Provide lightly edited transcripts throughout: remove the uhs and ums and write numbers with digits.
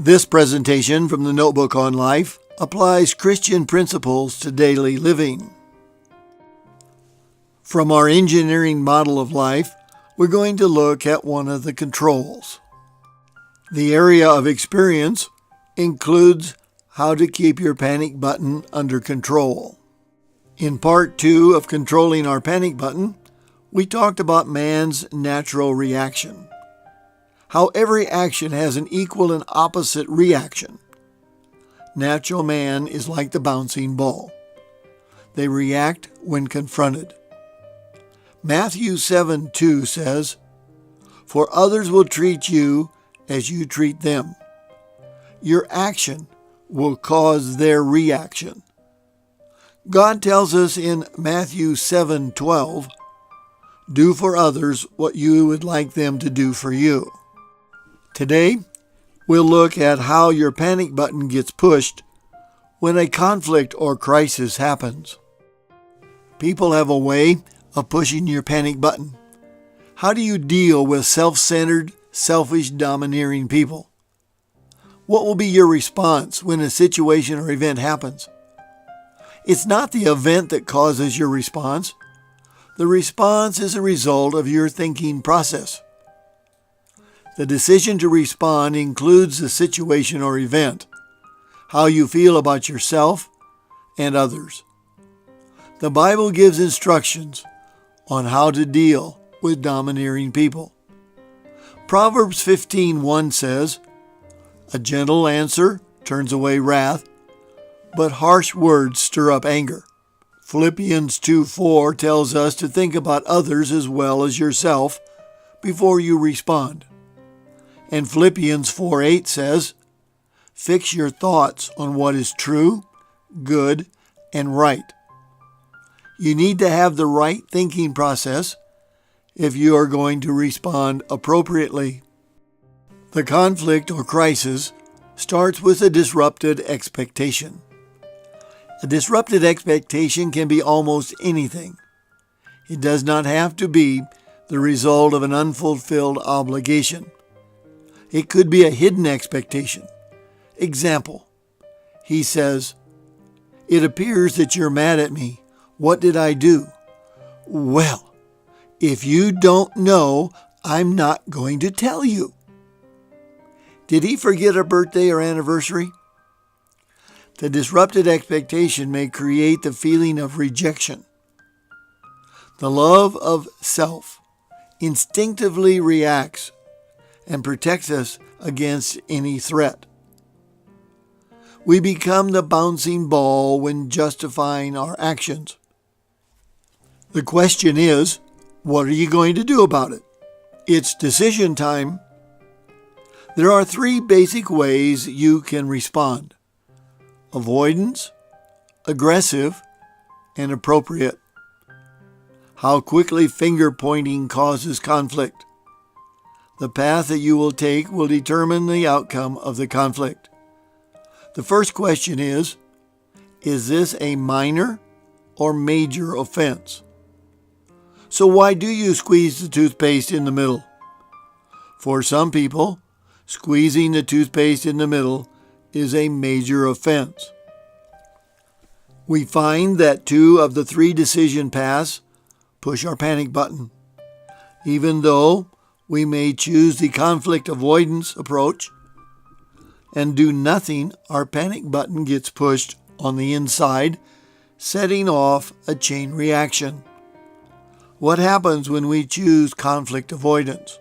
This presentation from the Notebook on Life applies Christian principles to daily living. From our engineering model of life, we're going to look at one of the controls. The area of experience includes how to keep your panic button under control. In part 2 of Controlling Our Panic Button, we talked about man's natural reaction. How every action has an equal and opposite reaction. Natural man is like the bouncing ball. They react when confronted. Matthew 7:2 says, "For others will treat you as you treat them." Your action will cause their reaction. God tells us in Matthew 7:12, "Do for others what you would like them to do for you." Today, we'll look at how your panic button gets pushed when a conflict or crisis happens. People have a way of pushing your panic button. How do you deal with self-centered, selfish, domineering people? What will be your response when a situation or event happens? It's not the event that causes your response. The response is a result of your thinking process. The decision to respond includes the situation or event, how you feel about yourself and others. The Bible gives instructions on how to deal with domineering people. Proverbs 15:1 says, "A gentle answer turns away wrath, but harsh words stir up anger." Philippians 2:4 tells us to think about others as well as yourself before you respond. And Philippians 4:8 says, "Fix your thoughts on what is true, good, and right." You need to have the right thinking process if you are going to respond appropriately. The conflict or crisis starts with a disrupted expectation. A disrupted expectation can be almost anything. It does not have to be the result of an unfulfilled obligation. It could be a hidden expectation. Example, he says, "It appears that you're mad at me. What did I do?" "Well, if you don't know, I'm not going to tell you." Did he forget a birthday or anniversary? The disrupted expectation may create the feeling of rejection. The love of self instinctively reacts and protects us against any threat. We become the bouncing ball when justifying our actions. The question is, what are you going to do about it? It's decision time. There are 3 basic ways you can respond: avoidance, aggressive, and appropriate. How quickly finger-pointing causes conflict. The path that you will take will determine the outcome of the conflict. The first question is this a minor or major offense? So why do you squeeze the toothpaste in the middle? For some people, squeezing the toothpaste in the middle is a major offense. We find that 2 of the 3 decision paths push our panic button. Even though we may choose the conflict avoidance approach and do nothing, our panic button gets pushed on the inside, setting off a chain reaction. What happens when we choose conflict avoidance?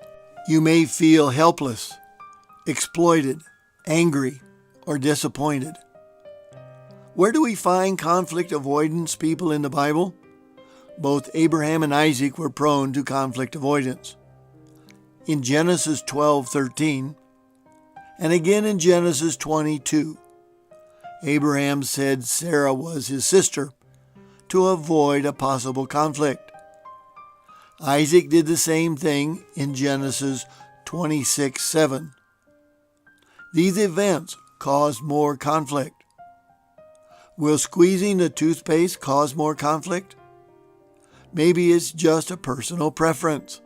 You may feel helpless, exploited, angry, or disappointed. Where do we find conflict avoidance people in the Bible? Both Abraham and Isaac were prone to conflict avoidance. In Genesis 12:13, and again in Genesis 22, Abraham said Sarah was his sister to avoid a possible conflict. Isaac did the same thing in Genesis 26:7. These events caused more conflict. Will squeezing the toothpaste cause more conflict? Maybe it's just a personal preference.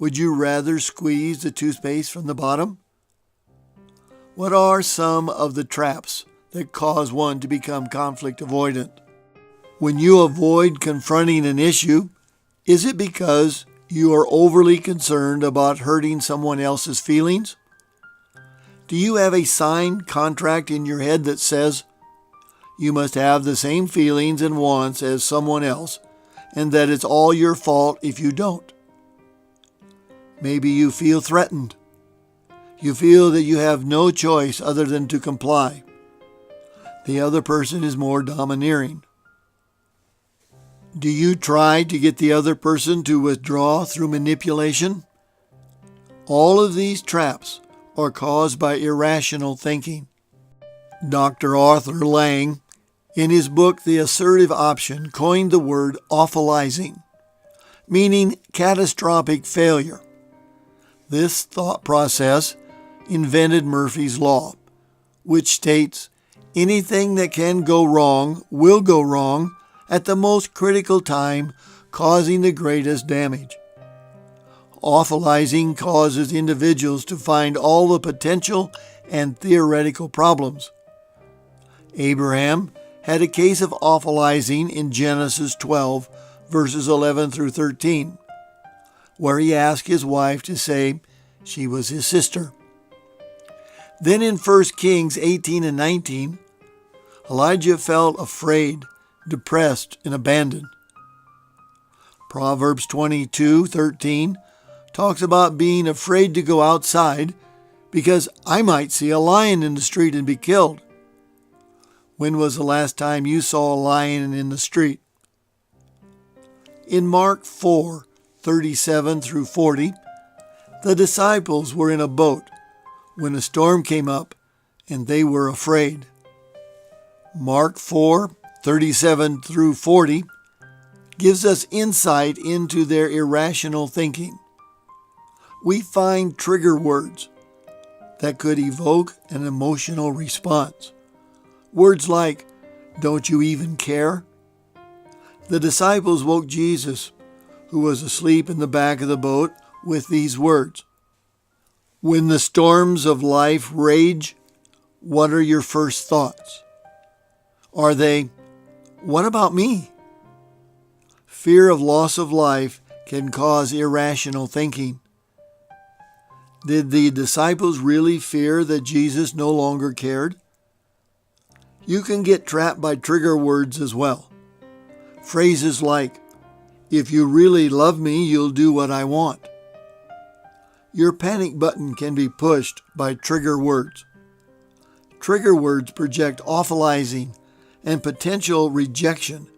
Would you rather squeeze the toothpaste from the bottom? What are some of the traps that cause one to become conflict avoidant? When you avoid confronting an issue, is it because you are overly concerned about hurting someone else's feelings? Do you have a signed contract in your head that says you must have the same feelings and wants as someone else, and that it's all your fault if you don't? Maybe you feel threatened. You feel that you have no choice other than to comply. The other person is more domineering. Do you try to get the other person to withdraw through manipulation? All of these traps are caused by irrational thinking. Dr. Arthur Lang, in his book The Assertive Option, coined the word awfulizing, meaning catastrophic failure. This thought process invented Murphy's Law, which states anything that can go wrong will go wrong at the most critical time, causing the greatest damage. Awfulizing causes individuals to find all the potential and theoretical problems. Abraham had a case of awfulizing in Genesis 12, verses 11 through 13, where he asked his wife to say she was his sister. Then in 1 Kings 18 and 19, Elijah felt afraid, depressed, and abandoned. Proverbs 22:13 talks about being afraid to go outside because I might see a lion in the street and be killed. When was the last time you saw a lion in the street? In Mark 4:37 through 40, the disciples were in a boat when a storm came up and they were afraid. Mark 4:37 through 40 gives us insight into their irrational thinking. We find trigger words that could evoke an emotional response. Words like, "Don't you even care?" The disciples woke Jesus, who was asleep in the back of the boat, with these words. When the storms of life rage, what are your first thoughts? Are they, "What about me?" Fear of loss of life can cause irrational thinking. Did the disciples really fear that Jesus no longer cared? You can get trapped by trigger words as well. Phrases like, "If you really love me, you'll do what I want." Your panic button can be pushed by trigger words. Trigger words project awfulizing and potential rejection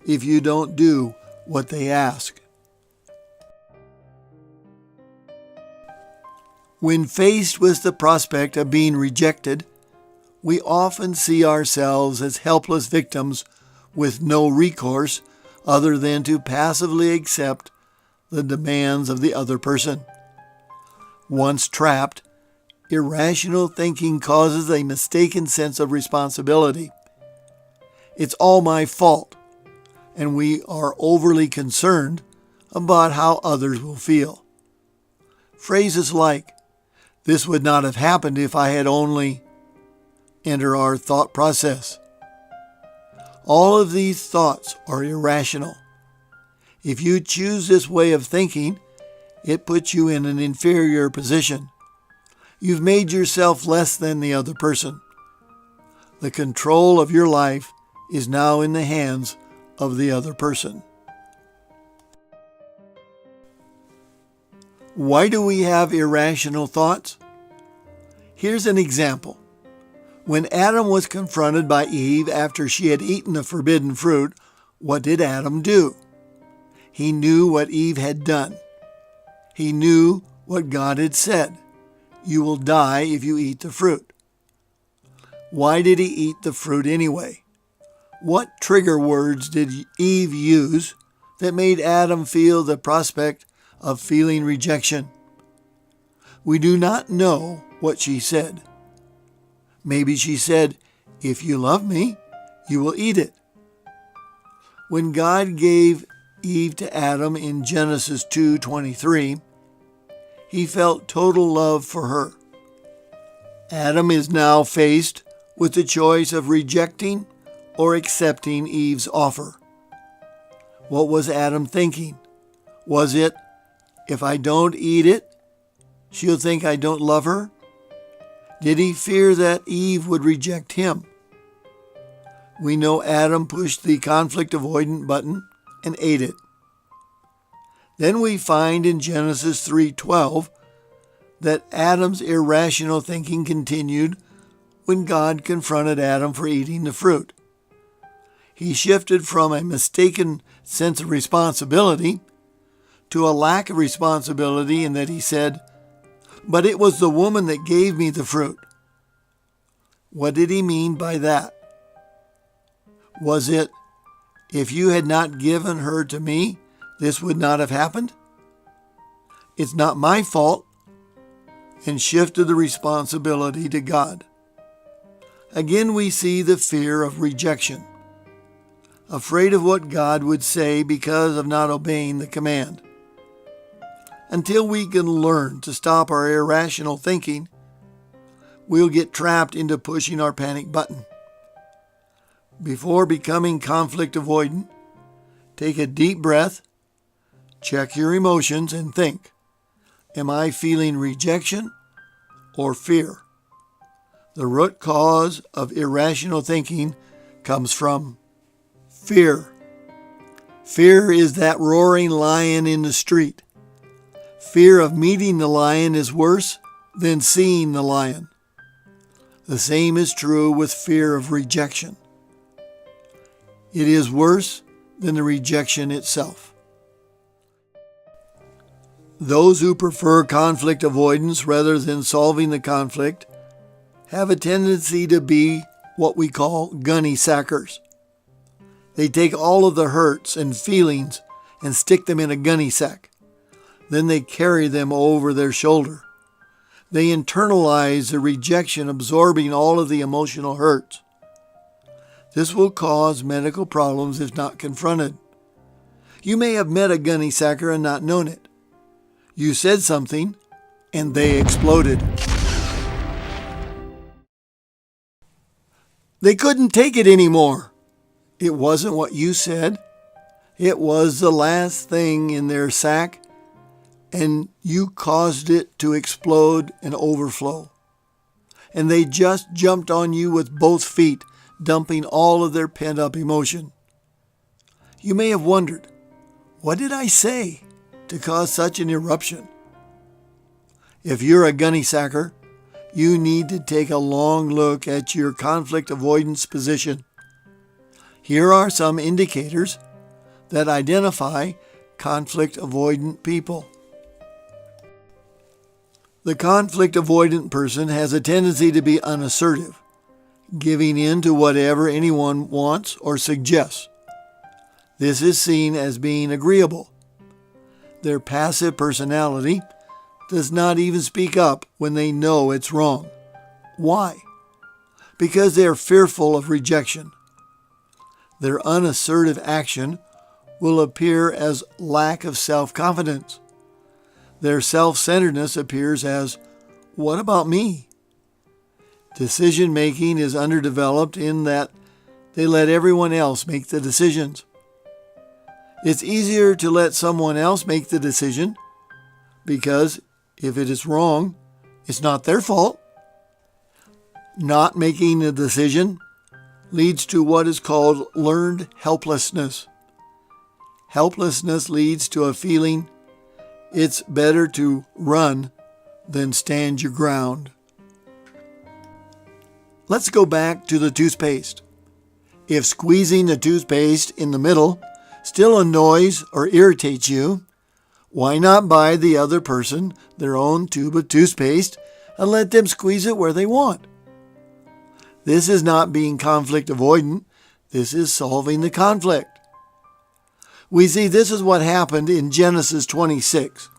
if you don't do what they ask. When faced with the prospect of being rejected, we often see ourselves as helpless victims with no recourse other than to passively accept the demands of the other person. Once trapped, irrational thinking causes a mistaken sense of responsibility. It's all my fault, and we are overly concerned about how others will feel. Phrases like, "This would not have happened if I had only," enter our thought process. All of these thoughts are irrational. If you choose this way of thinking, it puts you in an inferior position. You've made yourself less than the other person. The control of your life is now in the hands of the other person. Why do we have irrational thoughts? Here's an example. When Adam was confronted by Eve after she had eaten the forbidden fruit, what did Adam do? He knew what Eve had done. He knew what God had said. You will die if you eat the fruit. Why did he eat the fruit anyway? What trigger words did Eve use that made Adam feel the prospect of feeling rejection? We do not know what she said. Maybe she said, "If you love me, you will eat it." When God gave Eve to Adam in Genesis 2:23, he felt total love for her. Adam is now faced with the choice of rejecting or accepting Eve's offer. What was Adam thinking? Was it, if I don't eat it, she'll think I don't love her? Did he fear that Eve would reject him? We know Adam pushed the conflict avoidant button and ate it. Then we find in Genesis 3:12 that Adam's irrational thinking continued when God confronted Adam for eating the fruit. He shifted from a mistaken sense of responsibility to a lack of responsibility in that he said, "But it was the woman that gave me the fruit." What did he mean by that? Was it, if you had not given her to me, this would not have happened? It's not my fault, and shifted the responsibility to God. Again, we see the fear of rejection, afraid of what God would say because of not obeying the command. Until we can learn to stop our irrational thinking, we'll get trapped into pushing our panic button. Before becoming conflict avoidant, take a deep breath, check your emotions, and think, am I feeling rejection or fear? The root cause of irrational thinking comes from fear. Fear is that roaring lion in the street. Fear of meeting the lion is worse than seeing the lion. The same is true with fear of rejection. It is worse than the rejection itself. Those who prefer conflict avoidance rather than solving the conflict have a tendency to be what we call gunny sackers. They take all of the hurts and feelings and stick them in a gunny sack. Then they carry them over their shoulder. They internalize the rejection, absorbing all of the emotional hurts. This will cause medical problems if not confronted. You may have met a gunny sacker and not known it. You said something, and they exploded. They couldn't take it anymore. It wasn't what you said. It was the last thing in their sack, and you caused it to explode and overflow. And they just jumped on you with both feet, dumping all of their pent-up emotion. You may have wondered, what did I say to cause such an eruption? If you're a gunny sacker, you need to take a long look at your conflict avoidance position. Here are some indicators that identify conflict avoidant people. The conflict avoidant person has a tendency to be unassertive, giving in to whatever anyone wants or suggests. This is seen as being agreeable. Their passive personality does not even speak up when they know it's wrong. Why? Because they are fearful of rejection. Their unassertive action will appear as lack of self-confidence. Their self-centeredness appears as, what about me? Decision-making is underdeveloped in that they let everyone else make the decisions. It's easier to let someone else make the decision because if it is wrong, it's not their fault. Not making the decision leads to what is called learned helplessness. Helplessness leads to a feeling it's better to run than stand your ground. Let's go back to the toothpaste. If squeezing the toothpaste in the middle still annoys or irritates you, why not buy the other person their own tube of toothpaste and let them squeeze it where they want? This is not being conflict avoidant. This is solving the conflict. We see this is what happened in Genesis 26,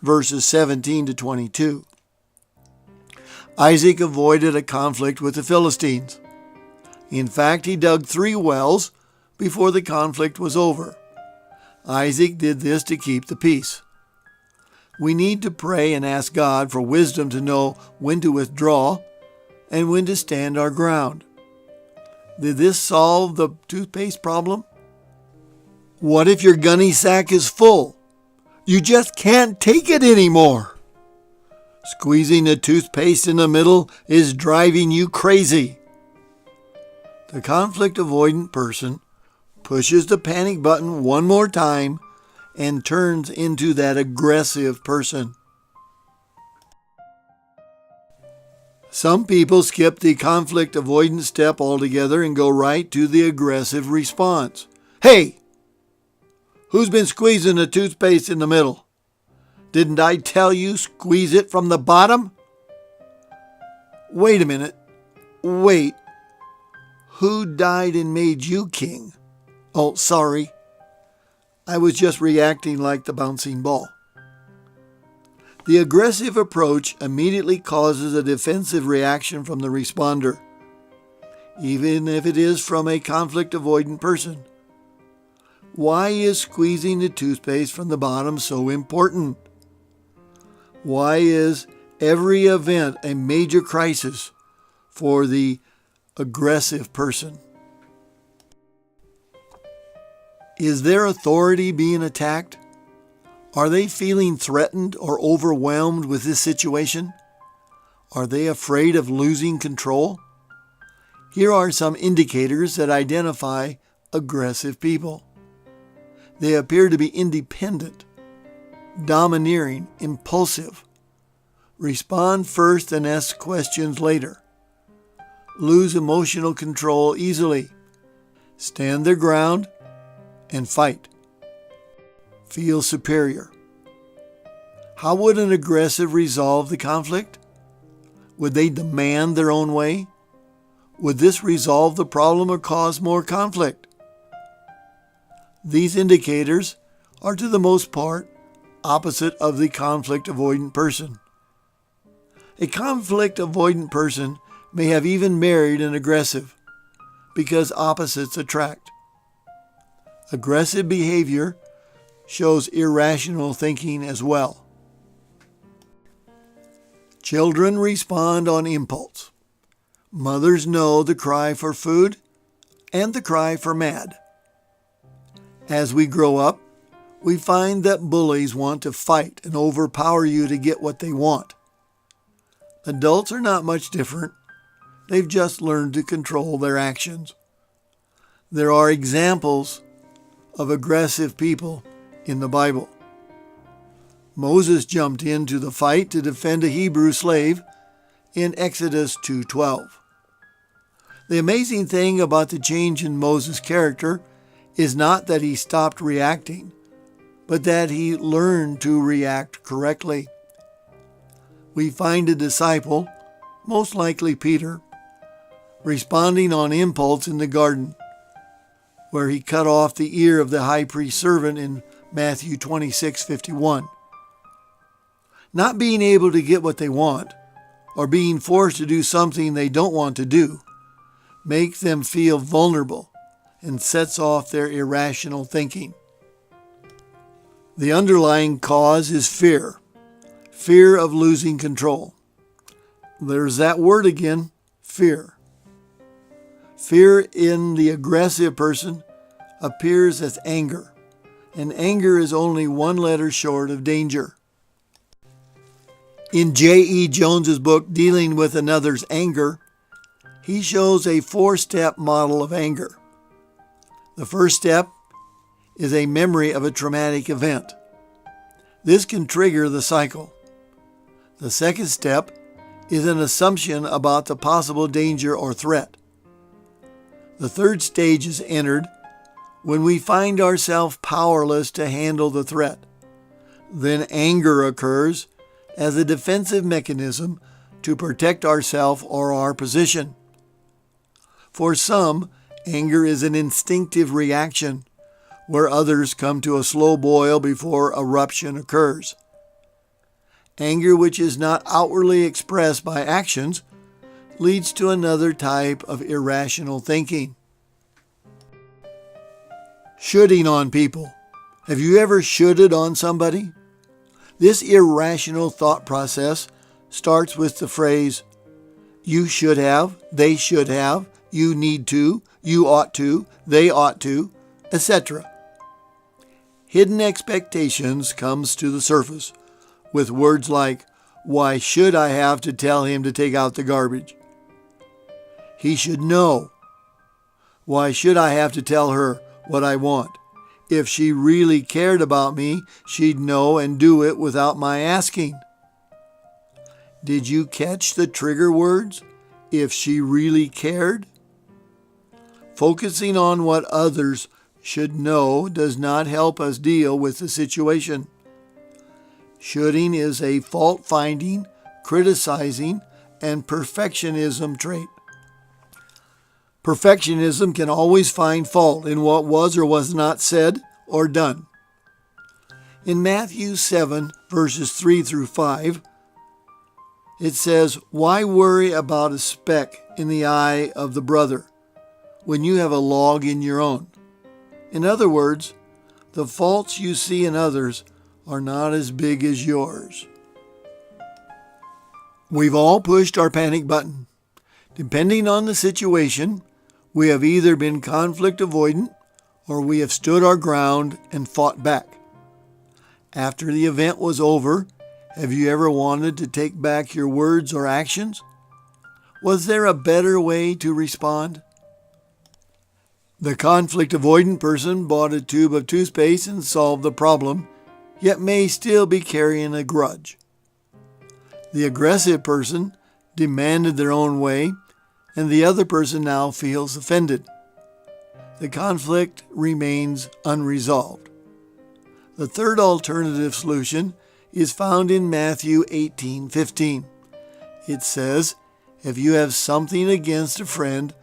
verses 17 to 22. Isaac avoided a conflict with the Philistines. In fact, he dug 3 wells before the conflict was over. Isaac did this to keep the peace. We need to pray and ask God for wisdom to know when to withdraw and when to stand our ground. Did this solve the toothpaste problem? What if your gunny sack is full? You just can't take it anymore. Squeezing the toothpaste in the middle is driving you crazy. The conflict avoidant person pushes the panic button one more time and turns into that aggressive person. Some people skip the conflict avoidance step altogether and go right to the aggressive response. Hey! Who's been squeezing the toothpaste in the middle? Didn't I tell you squeeze it from the bottom? Wait a minute. Wait. Who died and made you king? Oh, sorry. I was just reacting like the bouncing ball. The aggressive approach immediately causes a defensive reaction from the responder, even if it is from a conflict avoidant person. Why is squeezing the toothpaste from the bottom so important? Why is every event a major crisis for the aggressive person? Is their authority being attacked? Are they feeling threatened or overwhelmed with this situation? Are they afraid of losing control? Here are some indicators that identify aggressive people. They appear to be independent, domineering, impulsive, respond first and ask questions later, lose emotional control easily, stand their ground, and fight. Feel superior. How would an aggressive resolve the conflict? Would they demand their own way? Would this resolve the problem or cause more conflict? These indicators are, to the most part, opposite of the conflict avoidant person. A conflict avoidant person may have even married an aggressive, because opposites attract. Aggressive behavior shows irrational thinking as well. Children respond on impulse. Mothers know the cry for food and the cry for mad. As we grow up, we find that bullies want to fight and overpower you to get what they want. Adults are not much different. They've just learned to control their actions. There are examples of aggressive people in the Bible. Moses jumped into the fight to defend a Hebrew slave in Exodus 2:12. The amazing thing about the change in Moses' character is not that he stopped reacting, but that he learned to react correctly. We find a disciple, most likely Peter, responding on impulse in the garden, where he cut off the ear of the high priest's servant in Matthew 26:51. Not being able to get what they want, or being forced to do something they don't want to do, makes them feel vulnerable and sets off their irrational thinking. The underlying cause is fear. Fear of losing control. There's that word again, fear. Fear in the aggressive person appears as anger, and anger is only one letter short of danger. In J.E. Jones's book, Dealing with Another's Anger, he shows a 4-step model of anger. The first step is a memory of a traumatic event. This can trigger the cycle. The second step is an assumption about the possible danger or threat. The third stage is entered when we find ourselves powerless to handle the threat. Then anger occurs as a defensive mechanism to protect ourselves or our position. For some, anger is an instinctive reaction, where others come to a slow boil before eruption occurs. Anger which is not outwardly expressed by actions leads to another type of irrational thinking. Shoulding on people. Have you ever shoulded on somebody? This irrational thought process starts with the phrase, you should have, they should have, you need to, you ought to, they ought to, etc. Hidden expectations comes to the surface with words like, why should I have to tell him to take out the garbage? He should know. Why should I have to tell her what I want? If she really cared about me, she'd know and do it without my asking. Did you catch the trigger words? If she really cared? Focusing on what others should know does not help us deal with the situation. Shoulding is a fault-finding, criticizing, and perfectionism trait. Perfectionism can always find fault in what was or was not said or done. In Matthew 7, verses 3 through 5, it says, why worry about a speck in the eye of the brother when you have a log in your own? In other words, the faults you see in others are not as big as yours. We've all pushed our panic button. Depending on the situation, we have either been conflict avoidant or we have stood our ground and fought back. After the event was over, have you ever wanted to take back your words or actions? Was there a better way to respond? The conflict avoidant person bought a tube of toothpaste and solved the problem, yet may still be carrying a grudge. The aggressive person demanded their own way, and the other person now feels offended. The conflict remains unresolved. The third alternative solution is found in Matthew 18:15. It says, if you have something against a friend,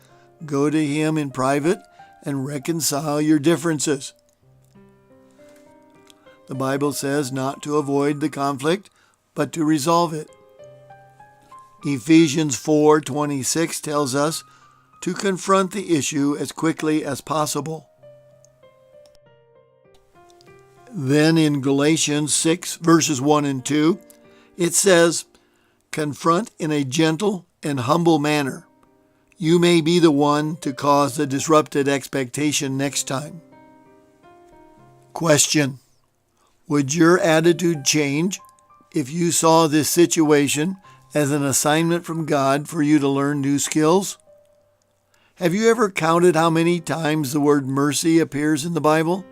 go to him in private and reconcile your differences. The Bible says not to avoid the conflict, but to resolve it. Ephesians 4:26 tells us to confront the issue as quickly as possible. Then in Galatians 6, verses 1 and 2, it says, confront in a gentle and humble manner. You may be the one to cause the disrupted expectation next time. Question: would your attitude change if you saw this situation as an assignment from God for you to learn new skills? Have you ever counted how many times the word mercy appears in the Bible?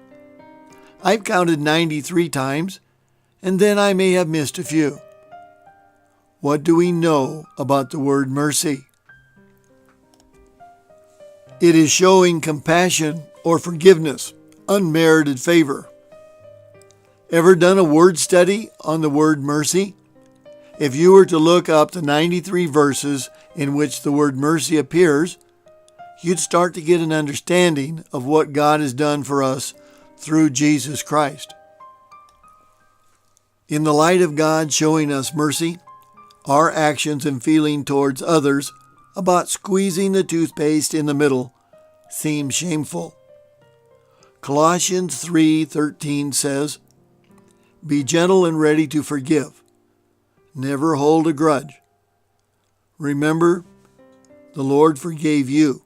I've counted 93 times, and then I may have missed a few. What do we know about the word mercy? It is showing compassion or forgiveness, unmerited favor. Ever done a word study on the word mercy? If you were to look up the 93 verses in which the word mercy appears, you'd start to get an understanding of what God has done for us through Jesus Christ. In the light of God showing us mercy, our actions and feeling towards others about squeezing the toothpaste in the middle seem shameful. Colossians 3:13 says, be gentle and ready to forgive. Never hold a grudge. Remember, the Lord forgave you,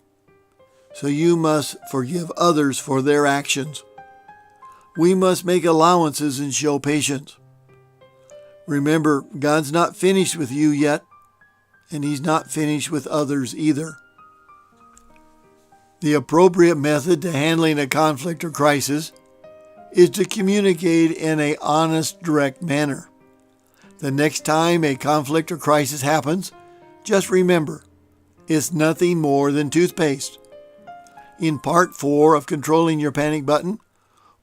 so you must forgive others for their actions. We must make allowances and show patience. Remember, God's not finished with you yet, and He's not finished with others either. The appropriate method to handling a conflict or crisis is to communicate in an honest, direct manner. The next time a conflict or crisis happens, just remember, it's nothing more than toothpaste. In part 4 of Controlling Your Panic Button,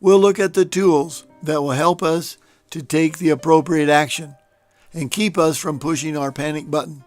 we'll look at the tools that will help us to take the appropriate action and keep us from pushing our panic button.